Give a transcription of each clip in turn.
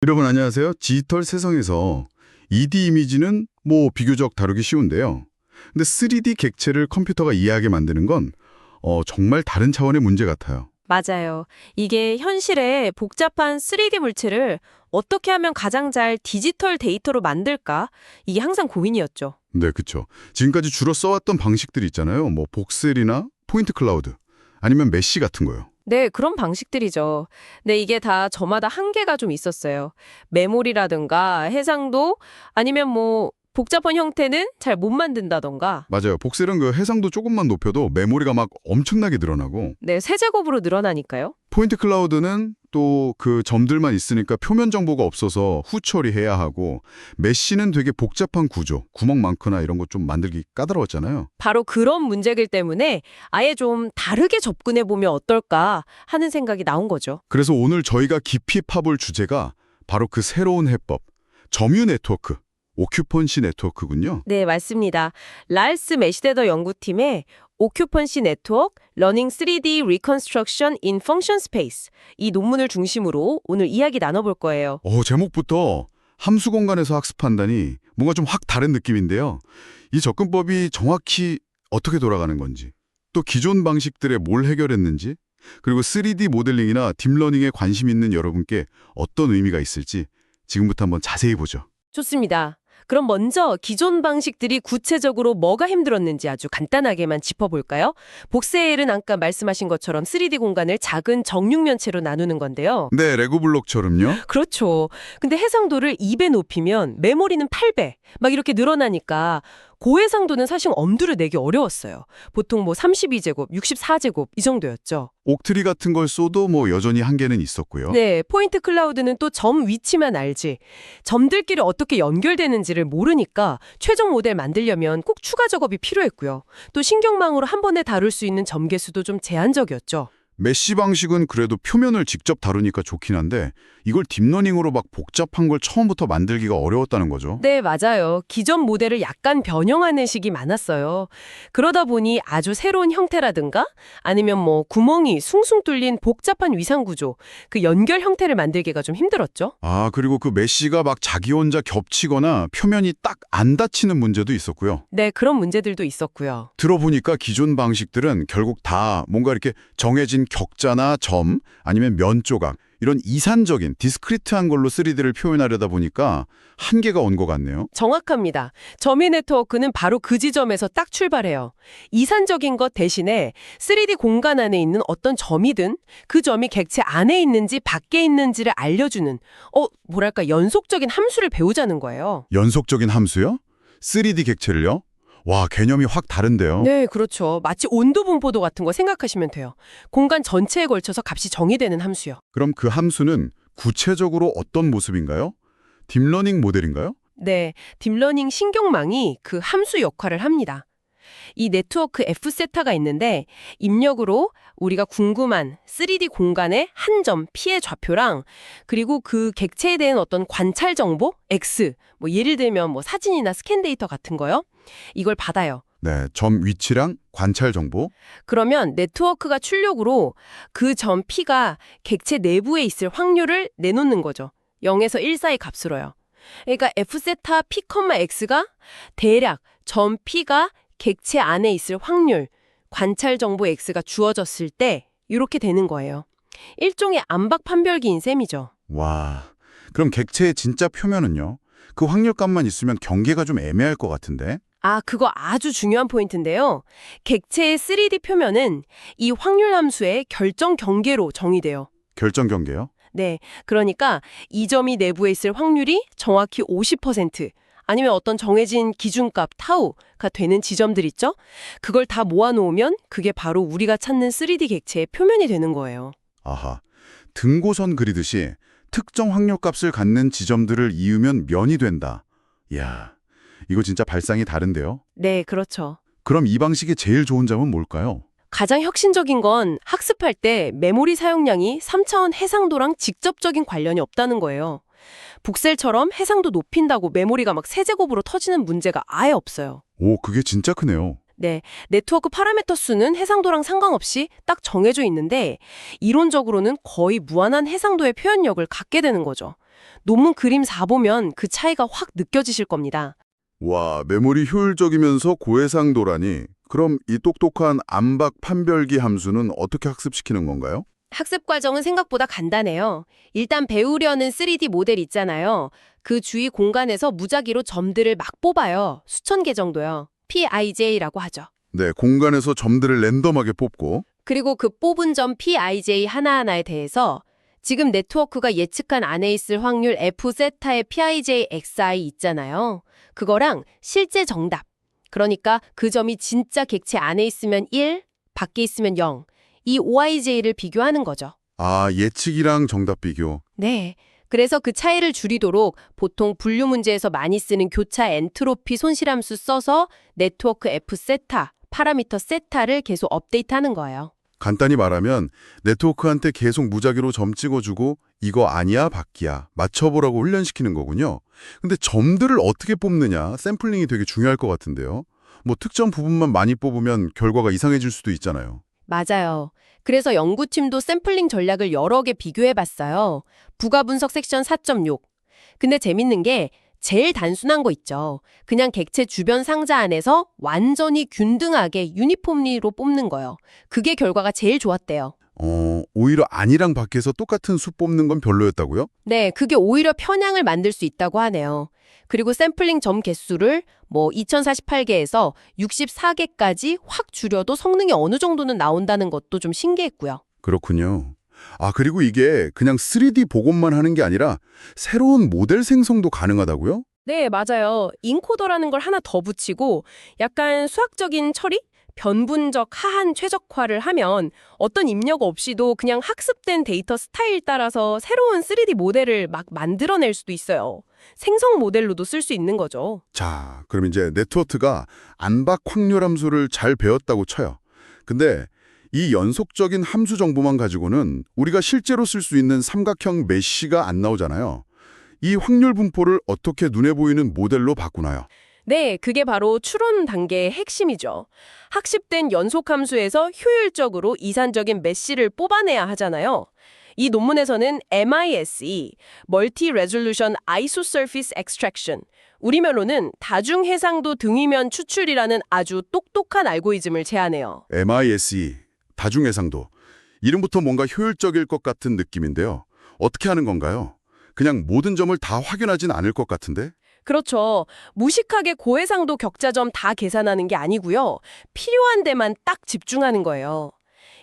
여러분 안녕하세요. 디지털 세상에서 2D 이미지는 비교적 다루기 쉬운데요. 근데 3D 객체를 컴퓨터가 이해하게 만드는 건 정말 다른 차원의 문제 같아요. 맞아요. 이게 현실의 복잡한 3D 물체를 어떻게 하면 가장 잘 디지털 데이터로 만들까? 이게 항상 고민이었죠. 네, 그렇죠. 지금까지 주로 써왔던 방식들이 있잖아요. 복셀이나 포인트 클라우드, 아니면 메쉬 같은 거요. 네, 그런 방식들이죠. 근데 이게 다 저마다 한계가 좀 있었어요. 메모리라든가 해상도 아니면 복잡한 형태는 잘 못 만든다던가. 맞아요. 복셀은 그 해상도 조금만 높여도 메모리가 막 엄청나게 늘어나고, 네, 세제곱으로 늘어나니까요. 포인트 클라우드는 또 그 점들만 있으니까 표면 정보가 없어서 후처리해야 하고, 메쉬는 되게 복잡한 구조, 구멍 많거나 이런 거 좀 만들기 까다로웠잖아요. 바로 그런 문제들 때문에 아예 좀 다르게 접근해 보면 어떨까 하는 생각이 나온 거죠. 그래서 오늘 저희가 깊이 파볼 주제가 바로 그 새로운 해법, 점유 네트워크, 오큐펀시 네트워크군요. 네, 맞습니다. 랄스 메시데더 연구팀의 오큐펀시 네트워크 러닝 3D Reconstruction in Function Space 이 논문을 중심으로 오늘 이야기 나눠볼 거예요. 제목부터 함수 공간에서 학습한다니 뭔가 좀 확 다른 느낌인데요. 이 접근법이 정확히 어떻게 돌아가는 건지, 또 기존 방식들에 뭘 해결했는지, 그리고 3D 모델링이나 딥러닝에 관심 있는 여러분께 어떤 의미가 있을지 지금부터 한번 자세히 보죠. 좋습니다. 그럼 먼저 기존 방식들이 구체적으로 뭐가 힘들었는지 아주 간단하게만 짚어볼까요? 복셀은 아까 말씀하신 것처럼 3D 공간을 작은 정육면체로 나누는 건데요. 네, 레고 블록처럼요. 그렇죠. 근데 해상도를 2배 높이면 메모리는 8배 막 이렇게 늘어나니까 고해상도는 사실 엄두를 내기 어려웠어요. 보통 32제곱, 64제곱 이 정도였죠. 옥트리 같은 걸 쏘도 여전히 한계는 있었고요. 네, 포인트 클라우드는 또 점 위치만 알지 점들끼리 어떻게 연결되는지를 모르니까 최종 모델 만들려면 꼭 추가 작업이 필요했고요. 또 신경망으로 한 번에 다룰 수 있는 점 개수도 좀 제한적이었죠. 메쉬 방식은 그래도 표면을 직접 다루니까 좋긴 한데 이걸 딥러닝으로 막 복잡한 걸 처음부터 만들기가 어려웠다는 거죠. 네, 맞아요. 기존 모델을 약간 변형하는 식이 많았어요. 그러다 보니 아주 새로운 형태라든가 아니면 구멍이 숭숭 뚫린 복잡한 위상 구조, 그 연결 형태를 만들기가 좀 힘들었죠. 그리고 그 메쉬가 막 자기 혼자 겹치거나 표면이 딱 안 닫히는 문제도 있었고요. 네, 그런 문제들도 있었고요. 들어보니까 기존 방식들은 결국 다 뭔가 이렇게 정해진 격자나 점 아니면 면 조각 이런 이산적인 디스크리트한 걸로 3D를 표현하려다 보니까 한계가 온 것 같네요. 정확합니다. 점유 네트워크는 바로 그 지점에서 딱 출발해요. 이산적인 것 대신에 3D 공간 안에 있는 어떤 점이든 그 점이 객체 안에 있는지 밖에 있는지를 알려주는 연속적인 함수를 배우자는 거예요. 연속적인 함수요? 3D 객체를요? 와, 개념이 확 다른데요. 네, 그렇죠. 마치 온도 분포도 같은 거 생각하시면 돼요. 공간 전체에 걸쳐서 값이 정의되는 함수요. 그럼 그 함수는 구체적으로 어떤 모습인가요? 딥러닝 모델인가요? 네, 딥러닝 신경망이 그 함수 역할을 합니다. 이 네트워크 F세타가 있는데 입력으로 우리가 궁금한 3D 공간의 한 점 P의 좌표랑 그리고 그 객체에 대한 어떤 관찰 정보 X, 예를 들면 사진이나 스캔 데이터 같은 거요. 이걸 받아요. 네, 점 위치랑 관찰 정보. 그러면 네트워크가 출력으로 그 점 P가 객체 내부에 있을 확률을 내놓는 거죠. 0에서 1 사이 값으로요. 그러니까 F세타 P, X가 대략 점 P가 객체 안에 있을 확률, 관찰 정보 X가 주어졌을 때 이렇게 되는 거예요. 일종의 암박 판별기인 셈이죠. 와, 그럼 객체의 진짜 표면은요? 그 확률값만 있으면 경계가 좀 애매할 것 같은데? 그거 아주 중요한 포인트인데요. 객체의 3D 표면은 이 확률 함수의 결정 경계로 정의돼요. 결정 경계요? 네, 그러니까 이 점이 내부에 있을 확률이 정확히 50%, 아니면 어떤 정해진 기준값 타우가 되는 지점들 있죠? 그걸 다 모아놓으면 그게 바로 우리가 찾는 3D 객체의 표면이 되는 거예요. 아하, 등고선 그리듯이 특정 확률값을 갖는 지점들을 이으면 면이 된다. 이야, 이거 진짜 발상이 다른데요? 네, 그렇죠. 그럼 이 방식의 제일 좋은 점은 뭘까요? 가장 혁신적인 건 학습할 때 메모리 사용량이 3차원 해상도랑 직접적인 관련이 없다는 거예요. 북셀처럼 해상도 높인다고 메모리가 막 세제곱으로 터지는 문제가 아예 없어요. 오, 그게 진짜 크네요. 네, 네트워크 파라미터 수는 해상도랑 상관없이 딱 정해져 있는데 이론적으로는 거의 무한한 해상도의 표현력을 갖게 되는 거죠. 논문 그림 4 보면 그 차이가 확 느껴지실 겁니다. 와, 메모리 효율적이면서 고해상도라니. 그럼 이 똑똑한 암박 판별기 함수는 어떻게 학습시키는 건가요? 학습 과정은 생각보다 간단해요. 일단 배우려는 3D 모델 있잖아요. 그 주위 공간에서 무작위로 점들을 막 뽑아요. 수천 개 정도요. PIJ라고 하죠. 네, 공간에서 점들을 랜덤하게 뽑고. 그리고 그 뽑은 점 PIJ 하나하나에 대해서 지금 네트워크가 예측한 안에 있을 확률 F세타의 PIJ XI 있잖아요. 그거랑 실제 정답. 그러니까 그 점이 진짜 객체 안에 있으면 1, 밖에 있으면 0. 이 OIJ를 비교하는 거죠. 아, 예측이랑 정답 비교. 네. 그래서 그 차이를 줄이도록 보통 분류 문제에서 많이 쓰는 교차 엔트로피 손실함수 써서 네트워크 F세타, 파라미터 세타를 계속 업데이트하는 거예요. 간단히 말하면 네트워크한테 계속 무작위로 점 찍어주고 이거 아니야, 밖이야 맞춰보라고 훈련시키는 거군요. 근데 점들을 어떻게 뽑느냐, 샘플링이 되게 중요할 것 같은데요. 뭐 특정 부분만 많이 뽑으면 결과가 이상해질 수도 있잖아요. 맞아요. 그래서 연구팀도 샘플링 전략을 여러 개 비교해봤어요. 부가 분석 섹션 4.6. 근데 재밌는 게 제일 단순한 거 있죠. 그냥 객체 주변 상자 안에서 완전히 균등하게 유니폼리로 뽑는 거예요. 그게 결과가 제일 좋았대요. 오히려 안이랑 밖에서 똑같은 수 뽑는 건 별로였다고요? 네, 그게 오히려 편향을 만들 수 있다고 하네요. 그리고 샘플링 점 개수를 2048개에서 64개까지 확 줄여도 성능이 어느 정도는 나온다는 것도 좀 신기했고요. 그렇군요. 아, 그리고 이게 그냥 3D 복원만 하는 게 아니라 새로운 모델 생성도 가능하다고요? 네, 맞아요. 인코더라는 걸 하나 더 붙이고 약간 수학적인 처리? 변분적 하한 최적화를 하면 어떤 입력 없이도 그냥 학습된 데이터 스타일 따라서 새로운 3D 모델을 막 만들어낼 수도 있어요. 생성 모델로도 쓸 수 있는 거죠. 자, 그럼 이제 네트워크가 안박 확률 함수를 잘 배웠다고 쳐요. 근데 이 연속적인 함수 정보만 가지고는 우리가 실제로 쓸 수 있는 삼각형 메쉬가 안 나오잖아요. 이 확률 분포를 어떻게 눈에 보이는 모델로 바꾸나요? 네, 그게 바로 추론 단계의 핵심이죠. 학습된 연속함수에서 효율적으로 이산적인 메쉬를 뽑아내야 하잖아요. 이 논문에서는 MISE, Multi Resolution Isosurface Extraction, 우리말로는 다중해상도 등위면 추출이라는 아주 똑똑한 알고리즘을 제안해요. MISE, 다중해상도. 이름부터 뭔가 효율적일 것 같은 느낌인데요. 어떻게 하는 건가요? 그냥 모든 점을 다 확인하진 않을 것 같은데? 그렇죠. 무식하게 고해상도 격자점 다 계산하는 게 아니고요. 필요한 데만 딱 집중하는 거예요.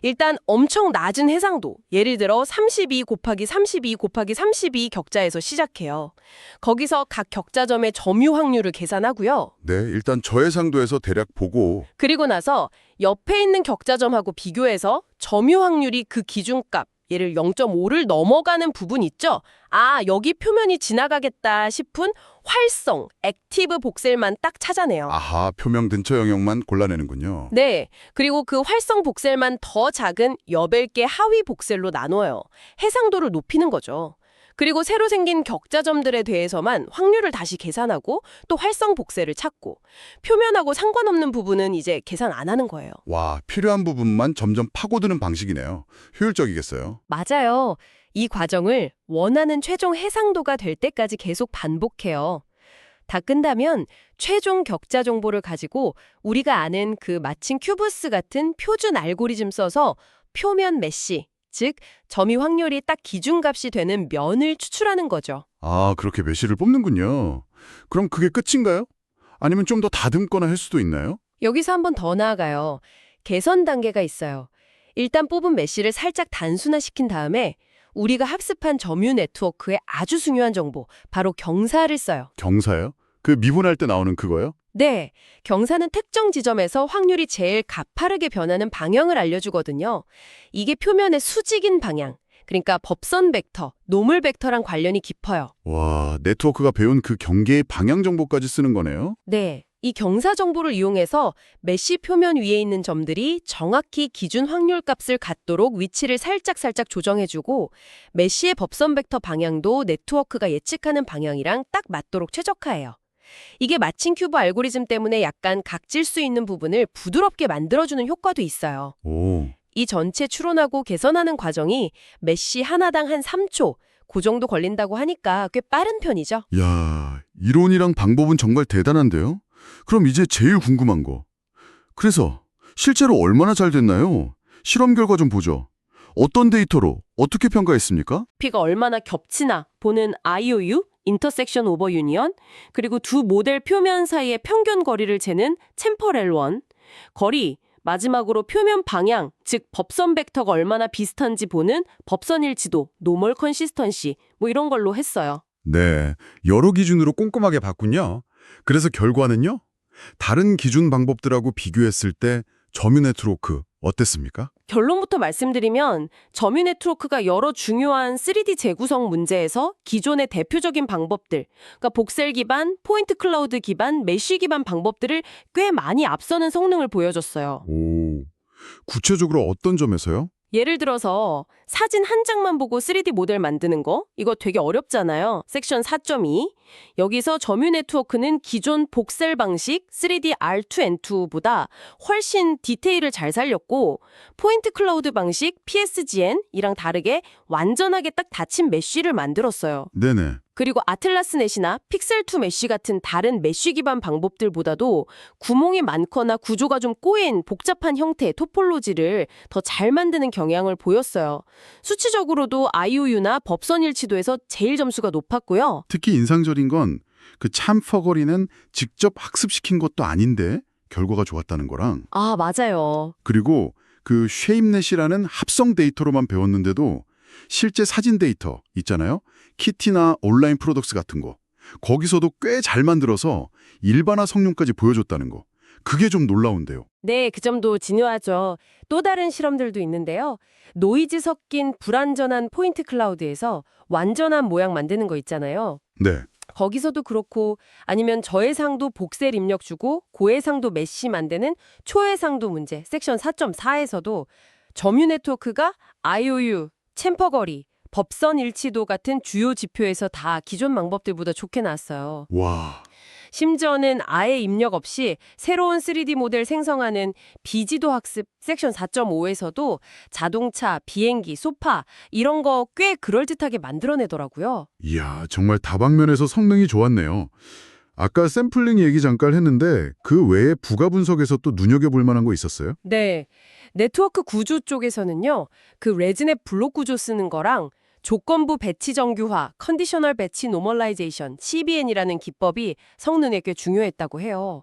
일단 엄청 낮은 해상도, 예를 들어 32 곱하기 32 곱하기 32 격자에서 시작해요. 거기서 각 격자점의 점유 확률을 계산하고요. 네, 일단 저해상도에서 대략 보고. 그리고 나서 옆에 있는 격자점하고 비교해서 점유 확률이 그 기준값, 예를 0.5를 넘어가는 부분 있죠? 아, 여기 표면이 지나가겠다 싶은 활성, 액티브 복셀만 딱 찾아내요. 아하, 표명 근처 영역만 골라내는군요. 네, 그리고 그 활성 복셀만 더 작은 여백개 하위 복셀로 나눠요. 해상도를 높이는 거죠. 그리고 새로 생긴 격자점들에 대해서만 확률을 다시 계산하고 또 활성 복셀을 찾고 표면하고 상관없는 부분은 이제 계산 안 하는 거예요. 와, 필요한 부분만 점점 파고드는 방식이네요. 효율적이겠어요. 맞아요. 이 과정을 원하는 최종 해상도가 될 때까지 계속 반복해요. 다 끝나면 최종 격자 정보를 가지고 우리가 아는 그 마칭 큐브스 같은 표준 알고리즘 써서 표면 메쉬, 즉 점유 확률이 딱 기준값이 되는 면을 추출하는 거죠. 아, 그렇게 메쉬를 뽑는군요. 그럼 그게 끝인가요? 아니면 좀 더 다듬거나 할 수도 있나요? 여기서 한 번 더 나아가요. 개선 단계가 있어요. 일단 뽑은 메쉬를 살짝 단순화시킨 다음에 우리가 학습한 점유 네트워크의 아주 중요한 정보, 바로 경사를 써요. 경사요? 그 미분할 때 나오는 그거요? 네, 경사는 특정 지점에서 확률이 제일 가파르게 변하는 방향을 알려주거든요. 이게 표면의 수직인 방향, 그러니까 법선 벡터, 노물 벡터랑 관련이 깊어요. 와, 네트워크가 배운 그 경계의 방향 정보까지 쓰는 거네요? 네, 이 경사 정보를 이용해서 메쉬 표면 위에 있는 점들이 정확히 기준 확률 값을 갖도록 위치를 살짝 조정해주고 메쉬의 법선 벡터 방향도 네트워크가 예측하는 방향이랑 딱 맞도록 최적화해요. 이게 마칭 큐브 알고리즘 때문에 약간 각질 수 있는 부분을 부드럽게 만들어주는 효과도 있어요. 오, 이 전체 추론하고 개선하는 과정이 메쉬 하나당 한 3초, 그 정도 걸린다고 하니까 꽤 빠른 편이죠. 야, 이론이랑 방법은 정말 대단한데요? 그럼 이제 제일 궁금한 거. 그래서 실제로 얼마나 잘 됐나요? 실험 결과 좀 보죠. 어떤 데이터로 어떻게 평가했습니까? P가 얼마나 겹치나 보는 IOU, 인터섹션 오버 유니언, 그리고 두 모델 표면 사이의 평균 거리를 재는 챔퍼렐 원, 거리, 마지막으로 표면 방향, 즉 법선 벡터가 얼마나 비슷한지 보는 법선 일치도, 노멀 컨시스턴시, 뭐 이런 걸로 했어요. 네, 여러 기준으로 꼼꼼하게 봤군요. 그래서 결과는요? 다른 기준 방법들하고 비교했을 때 점유 네트워크 어땠습니까? 결론부터 말씀드리면 점유 네트워크가 여러 중요한 3D 재구성 문제에서 기존의 대표적인 방법들, 그러니까 복셀 기반, 포인트 클라우드 기반, 메쉬 기반 방법들을 꽤 많이 앞서는 성능을 보여줬어요. 오, 구체적으로 어떤 점에서요? 예를 들어서 사진 한 장만 보고 3D 모델 만드는 거? 이거 되게 어렵잖아요. 섹션 4.2. 여기서 점유 네트워크는 기존 복셀 방식 3D R2N2보다 훨씬 디테일을 잘 살렸고 포인트 클라우드 방식 PSGN이랑 다르게 완전하게 딱 닫힌 메쉬를 만들었어요. 네네. 그리고 아틀라스넷이나 픽셀2 메쉬 같은 다른 메쉬 기반 방법들보다도 구멍이 많거나 구조가 좀 꼬인 복잡한 형태의 토폴로지를 더 잘 만드는 경향을 보였어요. 수치적으로도 IOU나 법선 일치도에서 제일 점수가 높았고요. 특히 인상적인 건 그 참퍼거리는 직접 학습시킨 것도 아닌데 결과가 좋았다는 거랑 아, 맞아요. 그리고 그 쉐입넷이라는 합성 데이터로만 배웠는데도 실제 사진 데이터 있잖아요. 키티나 온라인 프로덕스 같은 거. 거기서도 꽤 잘 만들어서 일반화 성능까지 보여줬다는 거. 그게 좀 놀라운데요. 네, 그 점도 중요하죠. 또 다른 실험들도 있는데요. 노이즈 섞인 불완전한 포인트 클라우드에서 완전한 모양 만드는 거 있잖아요. 네. 거기서도 그렇고 아니면 저해상도 복셀 입력 주고 고해상도 메쉬 만드는 초해상도 문제 섹션 4.4에서도 점유 네트워크가 IOU, 챔퍼거리, 법선 일치도 같은 주요 지표에서 다 기존 방법들보다 좋게 나왔어요. 와. 심지어는 아예 입력 없이 새로운 3D 모델 생성하는 비지도 학습 섹션 4.5에서도 자동차, 비행기, 소파 이런 거 꽤 그럴듯하게 만들어내더라고요. 이야, 정말 다방면에서 성능이 좋았네요. 아까 샘플링 얘기 잠깐 했는데 그 외에 부가 분석에서 또 눈여겨볼 만한 거 있었어요? 네. 네트워크 구조 쪽에서는요. 그 레즈넷 블록 구조 쓰는 거랑 조건부 배치 정규화, 컨디셔널 배치 노멀라이제이션, CBN이라는 기법이 성능에 꽤 중요했다고 해요.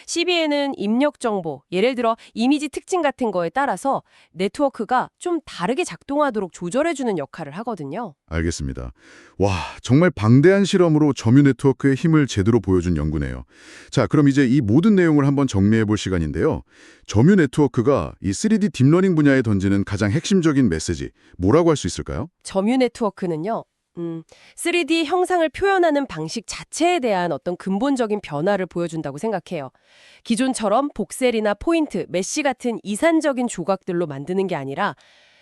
CBN은 입력 정보, 예를 들어 이미지 특징 같은 거에 따라서 네트워크가 좀 다르게 작동하도록 조절해주는 역할을 하거든요. 알겠습니다. 와, 정말 방대한 실험으로 점유 네트워크의 힘을 제대로 보여준 연구네요. 자, 그럼 이제 이 모든 내용을 한번 정리해 볼 시간인데요. 점유 네트워크가 이 3D 딥러닝 분야에 던지는 가장 핵심적인 메시지, 뭐라고 할 수 있을까요? 점유 네트워크는요. 3D 형상을 표현하는 방식 자체에 대한 어떤 근본적인 변화를 보여준다고 생각해요. 기존처럼 복셀이나 포인트, 메쉬 같은 이산적인 조각들로 만드는 게 아니라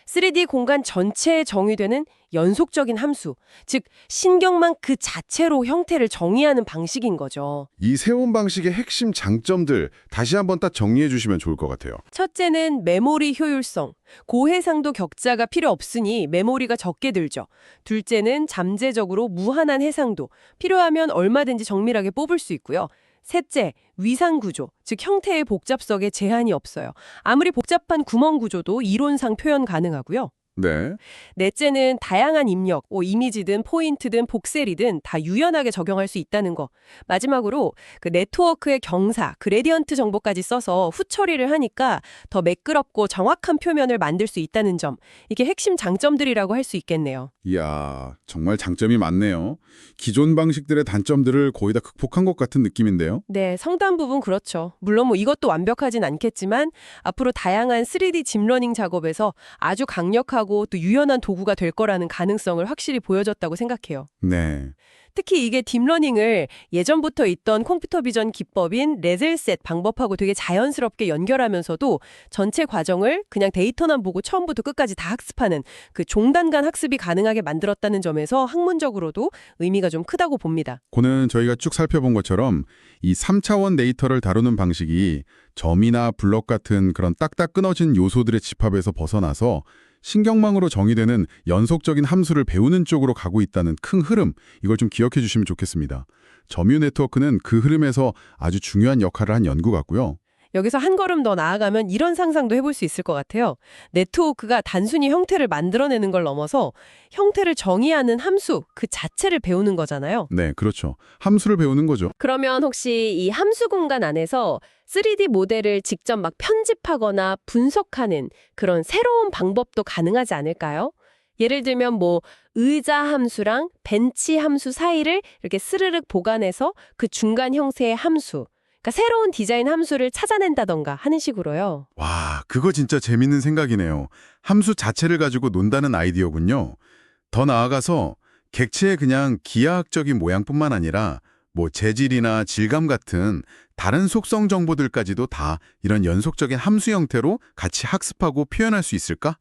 3D 공간 전체에 정의되는 연속적인 함수, 즉 신경망 그 자체로 형태를 정의하는 방식인 거죠. 이 세운 방식의 핵심 장점들 다시 한번 딱 정리해 주시면 좋을 것 같아요. 첫째는 메모리 효율성. 고해상도 격자가 필요 없으니 메모리가 적게 들죠. 둘째는 잠재적으로 무한한 해상도. 필요하면 얼마든지 정밀하게 뽑을 수 있고요. 셋째, 위상 구조, 즉 형태의 복잡성에 제한이 없어요. 아무리 복잡한 구멍 구조도 이론상 표현 가능하고요. 네. 넷째는 다양한 입력, 이미지든 포인트든 복셀이든 다 유연하게 적용할 수 있다는 거. 마지막으로 그 네트워크의 경사, 그레디언트 정보까지 써서 후처리를 하니까 더 매끄럽고 정확한 표면을 만들 수 있다는 점. 이게 핵심 장점들이라고 할 수 있겠네요. 이야, 정말 장점이 많네요. 기존 방식들의 단점들을 거의 다 극복한 것 같은 느낌인데요. 네, 상당 부분 그렇죠. 물론 이것도 완벽하진 않겠지만 앞으로 다양한 3D 딥러닝 작업에서 아주 강력하고 또 유연한 도구가 될 거라는 가능성을 확실히 보여줬다고 생각해요. 네. 특히 이게 딥러닝을 예전부터 있던 컴퓨터 비전 기법인 레젤셋 방법하고 되게 자연스럽게 연결하면서도 전체 과정을 그냥 데이터만 보고 처음부터 끝까지 다 학습하는 그 종단간 학습이 가능하게 만들었다는 점에서 학문적으로도 의미가 좀 크다고 봅니다. 고는 저희가 쭉 살펴본 것처럼 이 3차원 데이터를 다루는 방식이 점이나 블럭 같은 그런 딱딱 끊어진 요소들의 집합에서 벗어나서 신경망으로 정의되는 연속적인 함수를 배우는 쪽으로 가고 있다는 큰 흐름, 이걸 좀 기억해 주시면 좋겠습니다. 점유 네트워크는 그 흐름에서 아주 중요한 역할을 한 연구 같고요. 여기서 한 걸음 더 나아가면 이런 상상도 해볼 수 있을 것 같아요. 네트워크가 단순히 형태를 만들어내는 걸 넘어서 형태를 정의하는 함수 그 자체를 배우는 거잖아요. 네, 그렇죠. 함수를 배우는 거죠. 그러면 혹시 이 함수 공간 안에서 3D 모델을 직접 막 편집하거나 분석하는 그런 새로운 방법도 가능하지 않을까요? 예를 들면 뭐 의자 함수랑 벤치 함수 사이를 이렇게 스르륵 보관해서 그 중간 형태의 함수, 그러니까 새로운 디자인 함수를 찾아낸다던가 하는 식으로요. 와, 그거 진짜 재밌는 생각이네요. 함수 자체를 가지고 논다는 아이디어군요. 더 나아가서 객체의 그냥 기하학적인 모양뿐만 아니라 뭐 재질이나 질감 같은 다른 속성 정보들까지도 다 이런 연속적인 함수 형태로 같이 학습하고 표현할 수 있을까?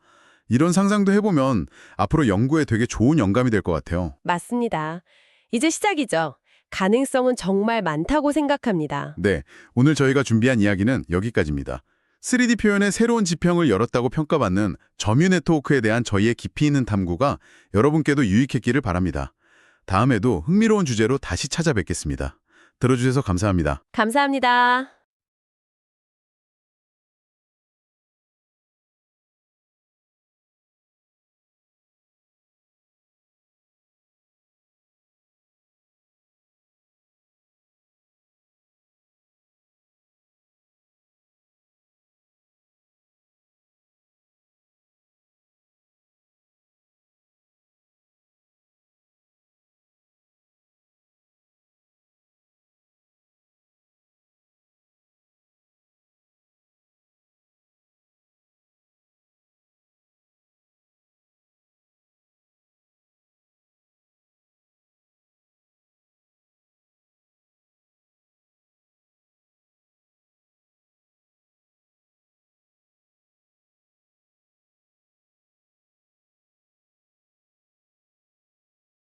이런 상상도 해보면 앞으로 연구에 되게 좋은 영감이 될 것 같아요. 맞습니다. 이제 시작이죠. 가능성은 정말 많다고 생각합니다. 네, 오늘 저희가 준비한 이야기는 여기까지입니다. 3D 표현의 새로운 지평을 열었다고 평가받는 점유 네트워크에 대한 저희의 깊이 있는 탐구가 여러분께도 유익했기를 바랍니다. 다음에도 흥미로운 주제로 다시 찾아뵙겠습니다. 들어주셔서 감사합니다. 감사합니다.